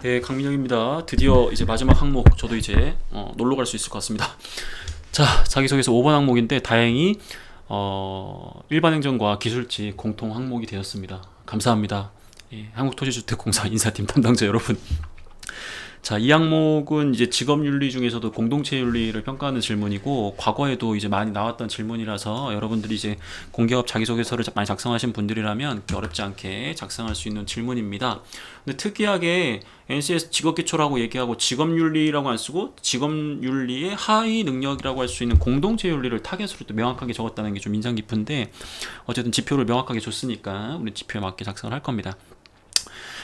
네, 강민혁입니다. 드디어 이제 마지막 항목 저도 이제 놀러 갈 수 있을 것 같습니다. 자, 자기소개서 5번 항목인데 다행히 일반행정과 기술직 공통 항목이 되었습니다. 감사합니다. 예, 한국토지주택공사 인사팀 담당자 여러분. 자, 이 항목은 이제 직업윤리 중에서도 공동체윤리를 평가하는 질문이고 과거에도 이제 많이 나왔던 질문이라서 여러분들이 이제 공기업 자기소개서를 많이 작성하신 분들이라면 어렵지 않게 작성할 수 있는 질문입니다. 근데 특이하게 NC에서 직업기초라고 얘기하고 직업윤리라고 안 쓰고 직업윤리의 하위 능력이라고 할 수 있는 공동체윤리를 타겟으로 또 명확하게 적었다는 게 좀 인상 깊은데 어쨌든 지표를 명확하게 줬으니까 우리 지표에 맞게 작성을 할 겁니다.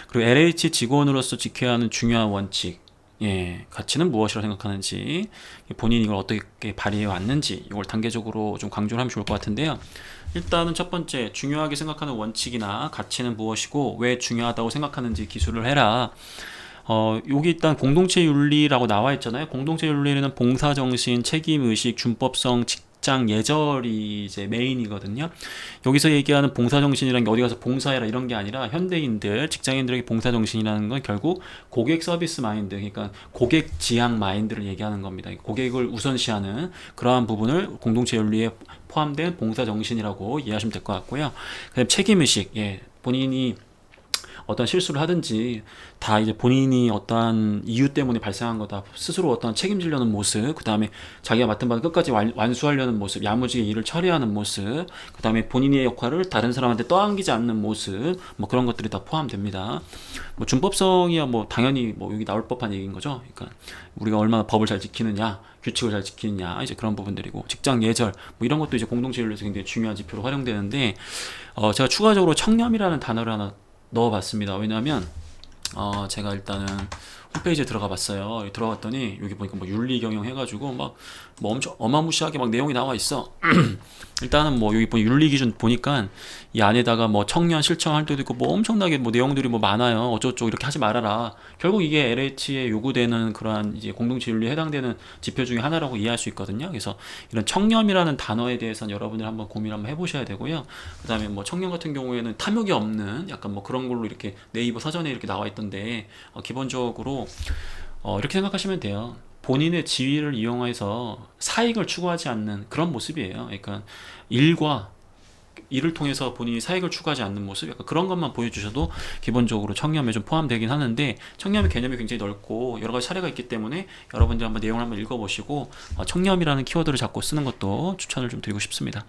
그리고 LH 직원으로서 지켜야 하는 중요한 원칙, 예, 가치는 무엇이라고 생각하는지, 본인이 이걸 어떻게 발휘해 왔는지, 이걸 단계적으로 좀 강조를 하면 좋을 것 같은데요. 일단은 첫 번째, 중요하게 생각하는 원칙이나 가치는 무엇이고, 왜 중요하다고 생각하는지 기술을 해라. 여기 일단 공동체 윤리라고 나와 있잖아요. 공동체 윤리는 봉사정신, 책임의식, 준법성, 직장 예절이 이제 메인이거든요. 여기서 얘기하는 봉사정신이라는 게 어디 가서 봉사해라 이런 게 아니라 현대인들, 직장인들에게 봉사정신이라는 건 결국 고객 서비스 마인드, 그러니까 고객 지향 마인드를 얘기하는 겁니다. 고객을 우선시하는 그러한 부분을 공동체 윤리에 포함된 봉사정신이라고 이해하시면 될 것 같고요. 그다음에 책임의식, 예, 본인이 어떤 실수를 하든지 다 이제 본인이 어떠한 이유 때문에 발생한 거다 스스로 어떤 책임지려는 모습, 그 다음에 자기가 맡은 바를 끝까지 완수하려는 모습, 야무지게 일을 처리하는 모습, 그 다음에 본인의 역할을 다른 사람한테 떠안기지 않는 모습, 뭐 그런 것들이 다 포함됩니다. 뭐 준법성이야 뭐 당연히 뭐 여기 나올 법한 얘기인 거죠. 그러니까 우리가 얼마나 법을 잘 지키느냐, 규칙을 잘 지키느냐, 이제 그런 부분들이고, 직장 예절 뭐 이런 것도 이제 공동체 윤리에서 굉장히 중요한 지표로 활용되는데, 제가 추가적으로 청렴이라는 단어를 하나 넣어봤습니다. 왜냐하면 제가 일단은 홈페이지에 들어가 봤어요. 들어갔더니 여기 보니까 뭐 윤리 경영 해가지고 막 뭐 엄청 어마무시하게 막 내용이 나와 있어. 일단은 뭐 여기 윤리 기준 보니까 이 안에다가 뭐 청년 실천할 때도 있고 뭐 엄청나게 뭐 내용들이 뭐 많아요. 어쩌고저쩌고 이렇게 하지 말아라. 결국 이게 LH에 요구되는 그러한 이제 공동체 윤리에 해당되는 지표 중에 하나라고 이해할 수 있거든요. 그래서 이런 청렴이라는 단어에 대해서는 여러분들 한번 고민 한번 해보셔야 되고요. 그다음에 뭐 청년 같은 경우에는 탐욕이 없는 약간 뭐 그런 걸로 이렇게 네이버 사전에 이렇게 나와 있던데 기본적으로 이렇게 생각하시면 돼요. 본인의 지위를 이용해서 사익을 추구하지 않는 그런 모습이에요. 그러니까 일과 일을 통해서 본인이 사익을 추구하지 않는 모습, 약간 그런 것만 보여주셔도 기본적으로 청렴에 좀 포함되긴 하는데, 청렴의 개념이 굉장히 넓고 여러 가지 사례가 있기 때문에 여러분들 한번 내용을 한번 읽어보시고 청렴이라는 키워드를 잡고 쓰는 것도 추천을 좀 드리고 싶습니다.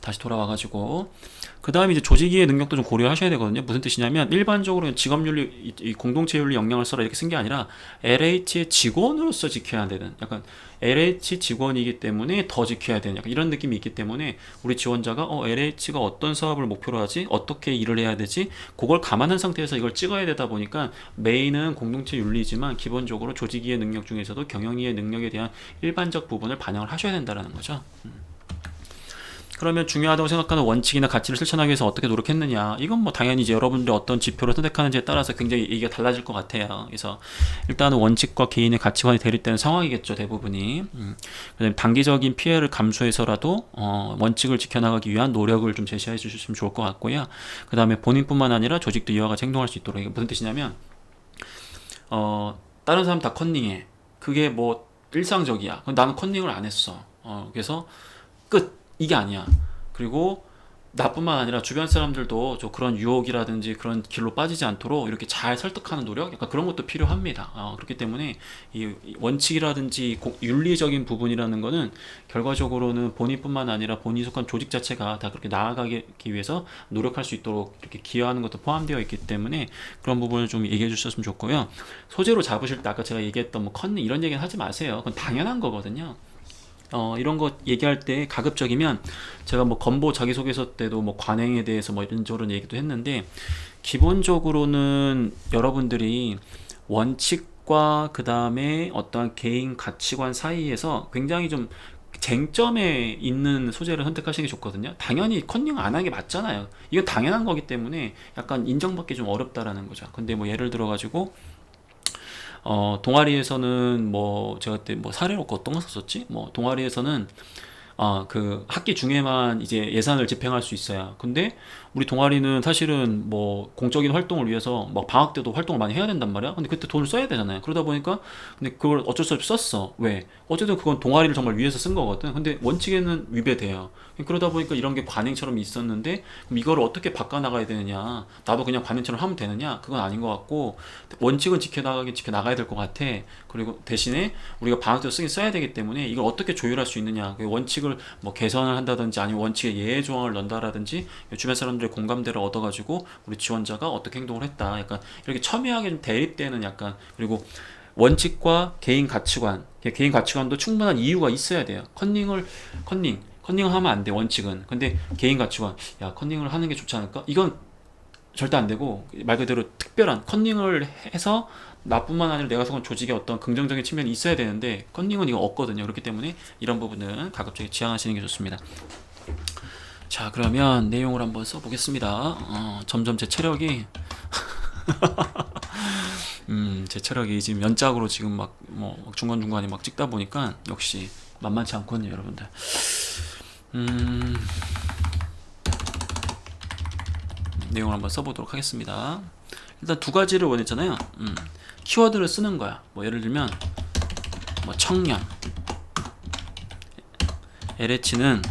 다시 돌아와가지고 그 다음에 이제 조직의 능력도 좀 고려하셔야 되거든요. 무슨 뜻이냐면 일반적으로 직업윤리, 이 공동체윤리 역량을 써라 이렇게 쓴 게 아니라 LH의 직원으로서 지켜야 되는, 약간 LH 직원이기 때문에 더 지켜야 되는 약간 이런 느낌이 있기 때문에 우리 지원자가 LH가 어떤 사업을 목표로 하지, 어떻게 일을 해야 되지, 그걸 감안한 상태에서 이걸 찍어야 되다 보니까 메인은 공동체 윤리지만 기본적으로 조직이의 능력 중에서도 경영이의 능력에 대한 일반적 부분을 반영을 하셔야 된다는 거죠. 그러면 중요하다고 생각하는 원칙이나 가치를 실천하기 위해서 어떻게 노력했느냐? 이건 뭐 당연히 이제 여러분들이 어떤 지표를 선택하는지에 따라서 굉장히 얘기가 달라질 것 같아요. 그래서 일단은 원칙과 개인의 가치관이 대립되는 상황이겠죠, 대부분이. 그다음에 단기적인 피해를 감수해서라도 원칙을 지켜나가기 위한 노력을 좀 제시해 주시면 좋을 것 같고요. 그다음에 본인뿐만 아니라 조직도 이와 같이 행동할 수 있도록. 이게 무슨 뜻이냐면 다른 사람 다 컨닝해. 그게 뭐 일상적이야. 나는 컨닝을 안 했어. 그래서 끝. 이게 아니야. 그리고 나뿐만 아니라 주변 사람들도 저 그런 유혹이라든지 그런 길로 빠지지 않도록 이렇게 잘 설득하는 노력, 약간 그런 것도 필요합니다. 그렇기 때문에 이 원칙이라든지 윤리적인 부분이라는 거는 결과적으로는 본인뿐만 아니라 본인이 속한 조직 자체가 다 그렇게 나아가기 위해서 노력할 수 있도록 이렇게 기여하는 것도 포함되어 있기 때문에 그런 부분을 좀 얘기해 주셨으면 좋고요. 소재로 잡으실 때 아까 제가 얘기했던 뭐 컨닝 이런 얘기는 하지 마세요. 그건 당연한 거거든요. 이런 거 얘기할 때 가급적이면 제가 뭐 건보 자기소개서 때도 뭐 관행에 대해서 뭐 이런저런 얘기도 했는데 기본적으로는 여러분들이 원칙과 그 다음에 어떠한 개인 가치관 사이에서 굉장히 좀 쟁점에 있는 소재를 선택하시는 게 좋거든요. 당연히 컨닝 안 하는 게 맞잖아요. 이건 당연한 거기 때문에 약간 인정받기 좀 어렵다라는 거죠. 근데 뭐 예를 들어 가지고 동아리에서는 뭐 제가 그때 뭐 사례로 어떤 거 썼었지? 뭐 동아리에서는 그 학기 중에만 이제 예산을 집행할 수 있어요. 근데 우리 동아리는 사실은 뭐 공적인 활동을 위해서 막 방학 때도 활동을 많이 해야 된단 말이야. 근데 그때 돈을 써야 되잖아요. 그러다 보니까 근데 그걸 어쩔 수 없이 썼어. 왜? 어쨌든 그건 동아리를 정말 위해서 쓴 거거든. 근데 원칙에는 위배돼요. 그러다 보니까 이런 게 관행처럼 있었는데 그럼 이거를 어떻게 바꿔나가야 되느냐? 나도 그냥 관행처럼 하면 되느냐? 그건 아닌 것 같고 원칙은 지켜나가긴 지켜나가야 될 것 같아. 그리고 대신에 우리가 방학 때 쓰긴 써야 되기 때문에 이걸 어떻게 조율할 수 있느냐? 그 원칙을 뭐 개선을 한다든지 아니면 원칙에 예외 조항을 넣는다라든지 주변 사람들의 공감대를 얻어가지고 우리 지원자가 어떻게 행동을 했다. 약간 이렇게 첨예하게 좀 대립되는 약간 그리고 원칙과 개인 가치관, 개인 가치관도 충분한 이유가 있어야 돼요. 컨닝을 하면 안 돼, 원칙은. 근데 개인 가치관, 야, 컨닝을 하는 게 좋지 않을까? 이건 절대 안 되고, 말 그대로 특별한 컨닝을 해서 나뿐만 아니라 내가 속한 조직에 어떤 긍정적인 측면이 있어야 되는데, 컨닝은 이거 없거든요. 그렇기 때문에 이런 부분은 가급적이 지양하시는 게 좋습니다. 자, 그러면 내용을 한번 써보겠습니다. 점점 제 체력이 제 체력이 지금 연짝으로 지금 뭐 중간중간에 막 찍다 보니까 역시 만만치 않거든요, 여러분들. 내용을 한번 써보도록 하겠습니다. 일단 두 가지를 원했잖아요. 키워드를 쓰는 거야. 뭐 예를 들면 뭐 청년, LH는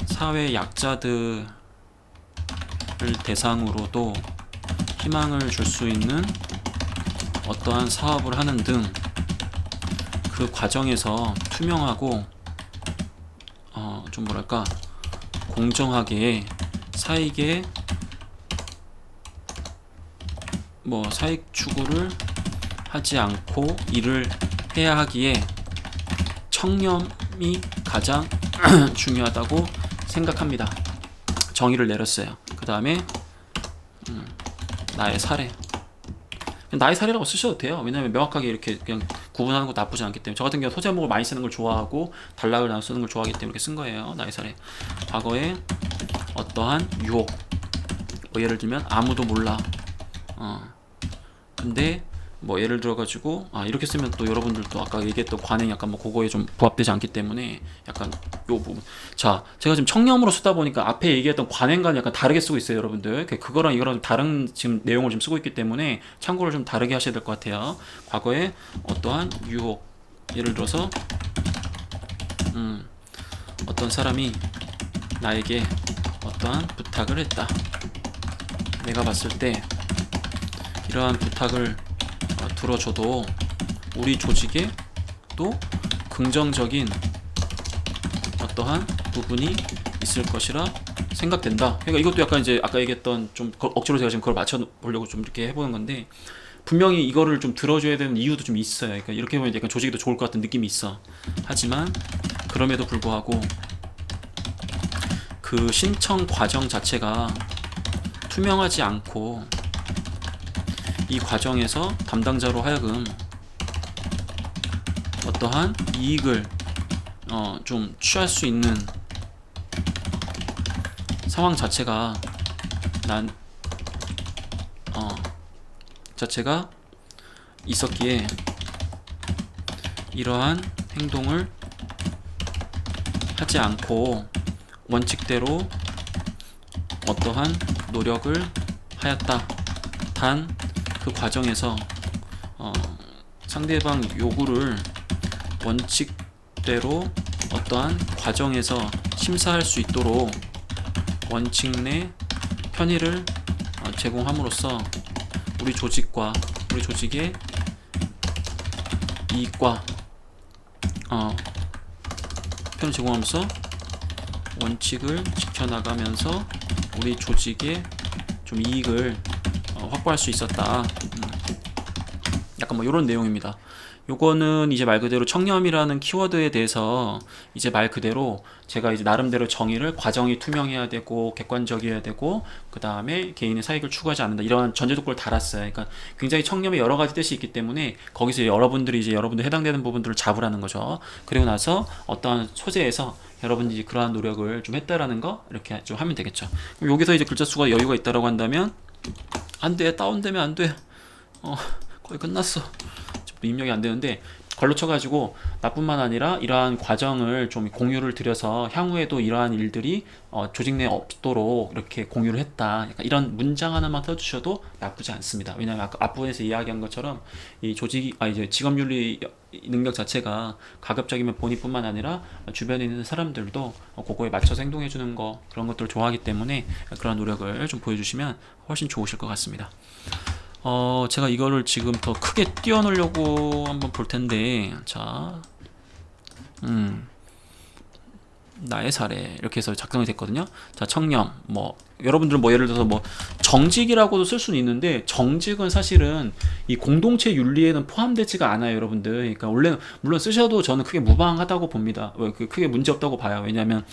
사회 약자들을 대상으로도 희망을 줄 수 있는 어떠한 사업을 하는 등 그 과정에서 투명하고 좀 뭐랄까 공정하게 사익에 뭐 사익 추구를 하지 않고 일을 해야 하기에 청렴이 가장 중요하다고 생각합니다. 정의를 내렸어요. 그 다음에 나의 사례. 나의 사례라고 쓰셔도 돼요. 왜냐면 명확하게 이렇게 그냥 구분하는 거 나쁘지 않기 때문에. 저 같은 경우 소제목을 많이 쓰는 걸 좋아하고 단락을 나눠 쓰는 걸 좋아하기 때문에 이렇게 쓴 거예요. 나의 사례. 과거에 어떠한 유혹, 뭐 예를 들면 아무도 몰라. 근데 뭐 예를 들어가지고 이렇게 쓰면 또 여러분들도 아까 얘기했던 관행 약간 뭐 그거에 좀 부합되지 않기 때문에 약간 요 부분. 자, 제가 지금 청렴으로 쓰다 보니까 앞에 얘기했던 관행과는 약간 다르게 쓰고 있어요, 여러분들. 그거랑 이거랑 좀 다른 지금 내용을 좀 쓰고 있기 때문에 참고를 좀 다르게 하셔야 될 것 같아요. 과거에 어떠한 유혹, 예를 들어서 어떤 사람이 나에게 어떠한 부탁을 했다. 내가 봤을 때 이러한 부탁을 들어줘도 우리 조직에 또 긍정적인 어떠한 부분이 있을 것이라 생각된다. 그러니까 이것도 약간 이제 아까 얘기했던 좀 억지로 제가 지금 그걸 맞춰 보려고 좀 이렇게 해보는 건데 분명히 이거를 좀 들어줘야 되는 이유도 좀 있어요. 그러니까 이렇게 보면 약간 조직이 더 좋을 것 같은 느낌이 있어. 하지만 그럼에도 불구하고 그 신청 과정 자체가 투명하지 않고 이 과정에서 담당자로 하여금 어떠한 이익을 좀 취할 수 있는 상황 자체가 자체가 있었기에 이러한 행동을 하지 않고 원칙대로 어떠한 노력을 하였다. 단 그 과정에서 상대방 요구를 원칙대로 어떠한 과정에서 심사할 수 있도록 원칙 내 편의를 제공함으로써 우리 조직과 우리 조직의 이익과 편을 제공하면서 원칙을 지켜나가면서 우리 조직의 좀 이익을 확보할 수 있었다. 약간 뭐 이런 내용입니다. 요거는 이제 말 그대로 청렴이라는 키워드에 대해서 이제 말 그대로 제가 이제 나름대로 정의를 과정이 투명해야 되고 객관적이어야 되고 그 다음에 개인의 사익을 추구하지 않는다 이런 전제 조건을 달았어요. 그러니까 굉장히 청렴에 여러 가지 뜻이 있기 때문에 거기서 여러분들이 이제 여러분들 해당되는 부분들을 잡으라는 거죠. 그리고 나서 어떠한 소재에서 여러분들이 그러한 노력을 좀 했다라는 거 이렇게 좀 하면 되겠죠. 그럼 여기서 이제 글자 수가 여유가 있다라고 한다면 안 돼, 다운되면 안 돼. 거의 끝났어. 입력이 안 되는데 걸로 쳐가지고 나뿐만 아니라 이러한 과정을 좀 공유를 드려서 향후에도 이러한 일들이 조직 내에 없도록 이렇게 공유를 했다. 약간 이런 문장 하나만 써주셔도 나쁘지 않습니다. 왜냐하면 아까 앞부분에서 이야기한 것처럼 이 조직이 이제 직업윤리 능력 자체가 가급적이면 본인뿐만 아니라 주변에 있는 사람들도 그거에 맞춰서 행동해 주는 거 그런 것들을 좋아하기 때문에 그런 노력을 좀 보여주시면 훨씬 좋으실 것 같습니다. 제가 이거를 지금 더 크게 띄워놓으려고 한번 볼 텐데, 자, 나의 사례 이렇게 해서 작성이 됐거든요. 자, 청렴 뭐 여러분들은 뭐 예를 들어서 뭐 정직이라고도 쓸 수는 있는데 정직은 사실은 이 공동체 윤리에는 포함되지가 않아요, 여러분들. 그러니까 원래 물론 쓰셔도 저는 크게 무방하다고 봅니다. 크게 문제 없다고 봐요. 왜냐하면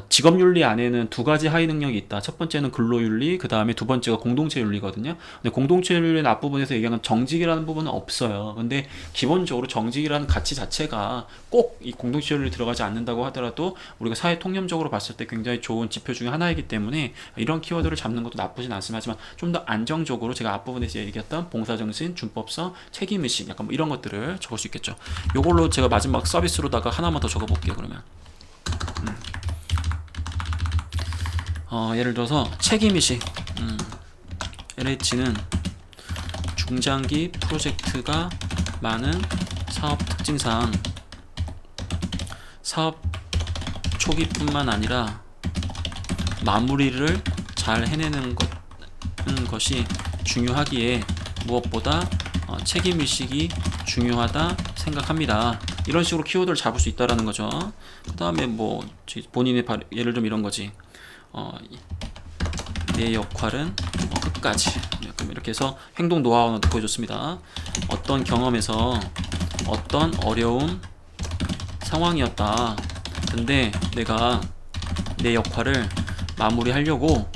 직업 윤리 안에는 두 가지 하위 능력이 있다. 첫 번째는 근로 윤리, 그 다음에 두 번째가 공동체 윤리거든요. 근데 공동체 윤리는 앞부분에서 얘기하는 정직이라는 부분은 없어요. 근데 기본적으로 정직이라는 가치 자체가 꼭 이 공동체 윤리 들어가지 않는다고 하더라도 우리가 사회 통념적으로 봤을 때 굉장히 좋은 지표 중에 하나이기 때문에 이런 키워드를 잡는 것도 나쁘진 않습니다. 하지만 좀 더 안정적으로 제가 앞부분에서 얘기했던 봉사정신, 준법성, 책임의식 약간 뭐 이런 것들을 적을 수 있겠죠. 요걸로 제가 마지막 서비스로다가 하나만 더 적어볼게요. 그러면 예를 들어서 책임의식, LH는 중장기 프로젝트가 많은 사업 특징상 사업 초기뿐만 아니라 마무리를 잘 해내는 것이 중요하기에 무엇보다 책임의식이 중요하다 생각합니다. 이런 식으로 키워드를 잡을 수 있다라는 거죠. 그 다음에 뭐 본인의 예를 들면 이런 거지. 내 역할은 끝까지 이렇게 해서 행동 노하우는 보여줬습니다. 어떤 경험에서 어떤 어려운 상황이었다. 근데 내가 내 역할을 마무리하려고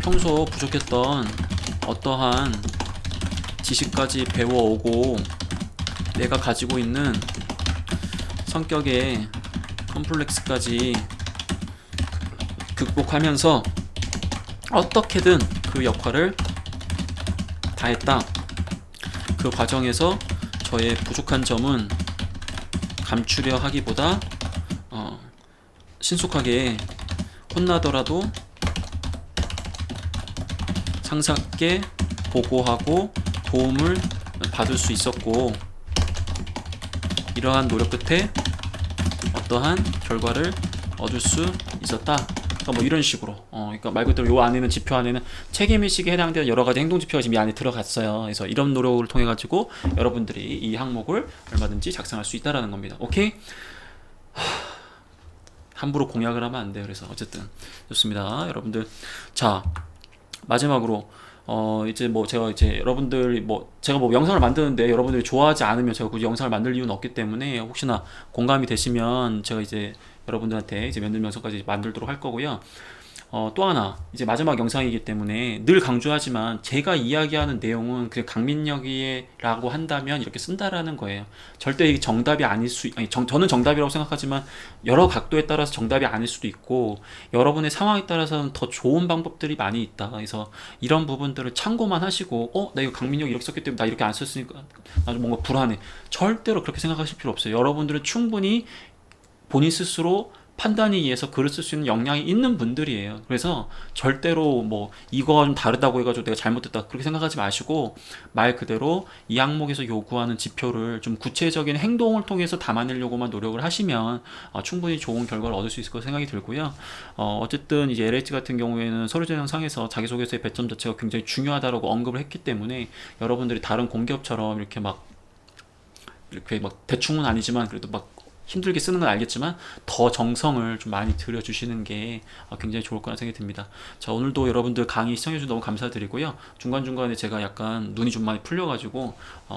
평소 부족했던 어떠한 지식까지 배워오고 내가 가지고 있는 성격의 컴플렉스까지 극복하면서 어떻게든 그 역할을 다했다. 그 과정에서 저의 부족한 점은 감추려 하기보다 신속하게 혼나더라도 상사께 보고하고 도움을 받을 수 있었고 이러한 노력 끝에 어떠한 결과를 얻을 수 있었다. 그러니까 뭐 이런 식으로 그러니까 말 그대로 요 안에는 지표 안에는 책임의식에 해당되는 여러 가지 행동 지표가 지금 이 안에 들어갔어요. 그래서 이런 노력을 통해 가지고 여러분들이 이 항목을 얼마든지 작성할 수 있다라는 겁니다. 오케이? 함부로 공약을 하면 안 돼요. 그래서 어쨌든 좋습니다, 여러분들. 자, 마지막으로 이제 뭐 제가 이제 여러분들 제가 뭐 영상을 만드는데 여러분들이 좋아하지 않으면 제가 굳이 영상을 만들 이유는 없기 때문에 혹시나 공감이 되시면 제가 이제 여러분들한테 이제 면접 영상까지 만들도록 할 거고요. 또 하나 이제 마지막 영상이기 때문에 늘 강조하지만 제가 이야기하는 내용은 그냥 강민혁이라고 한다면 이렇게 쓴다라는 거예요. 절대 이게 정답이 아닐 저는 정답이라고 생각하지만 여러 각도에 따라서 정답이 아닐 수도 있고 여러분의 상황에 따라서는 더 좋은 방법들이 많이 있다. 그래서 이런 부분들을 참고만 하시고 나 이거 강민혁이 이렇게 썼기 때문에 나 이렇게 안 썼으니까 나 좀 뭔가 불안해. 절대로 그렇게 생각하실 필요 없어요. 여러분들은 충분히 본인 스스로 판단에 의해서 글을 쓸 수 있는 역량이 있는 분들이에요. 그래서 절대로 뭐 이거 좀 다르다고 해가지고 내가 잘못했다 그렇게 생각하지 마시고 말 그대로 이 항목에서 요구하는 지표를 좀 구체적인 행동을 통해서 담아내려고만 노력을 하시면 충분히 좋은 결과를 얻을 수 있을 거라 생각이 들고요. 어쨌든 이제 LH 같은 경우에는 서류전형상에서 자기소개서의 배점 자체가 굉장히 중요하다고 언급을 했기 때문에 여러분들이 다른 공기업처럼 이렇게 막 대충은 아니지만 그래도 막 힘들게 쓰는 건 알겠지만 더 정성을 좀 많이 들여주시는 게 굉장히 좋을 거라 생각이 듭니다. 자, 오늘도 여러분들 강의 시청해주셔서 너무 감사드리고요. 중간중간에 제가 약간 눈이 좀 많이 풀려가지고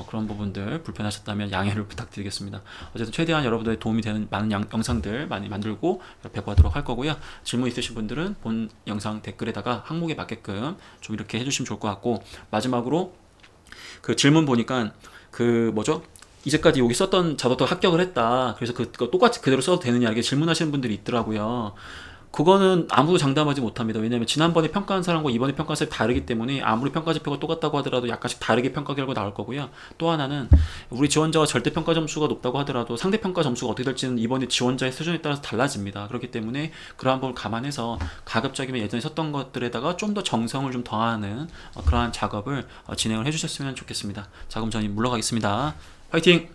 그런 부분들 불편하셨다면 양해를 부탁드리겠습니다. 어쨌든 최대한 여러분들의 도움이 되는 많은 영상들 많이 만들고 배포하도록 할 거고요. 질문 있으신 분들은 본 영상 댓글에다가 항목에 맞게끔 좀 이렇게 해주시면 좋을 것 같고, 마지막으로 그 질문 보니까 그 뭐죠? 이제까지 여기 썼던 자도도 합격을 했다. 그래서 그거 똑같이 그대로 써도 되느냐 이렇게 질문하시는 분들이 있더라고요. 그거는 아무도 장담하지 못합니다. 왜냐하면 지난번에 평가한 사람과 이번에 평가한 사람이 다르기 때문에 아무리 평가 지표가 똑같다고 하더라도 약간씩 다르게 평가 결과 나올 거고요. 또 하나는 우리 지원자가 절대 평가 점수가 높다고 하더라도 상대 평가 점수가 어떻게 될지는 이번에 지원자의 수준에 따라서 달라집니다. 그렇기 때문에 그러한 부분을 감안해서 가급적이면 예전에 썼던 것들에다가 좀 더 정성을 좀 더하는 그러한 작업을 진행을 해주셨으면 좋겠습니다. 자, 그럼 저는 물러가겠습니다. 화이팅!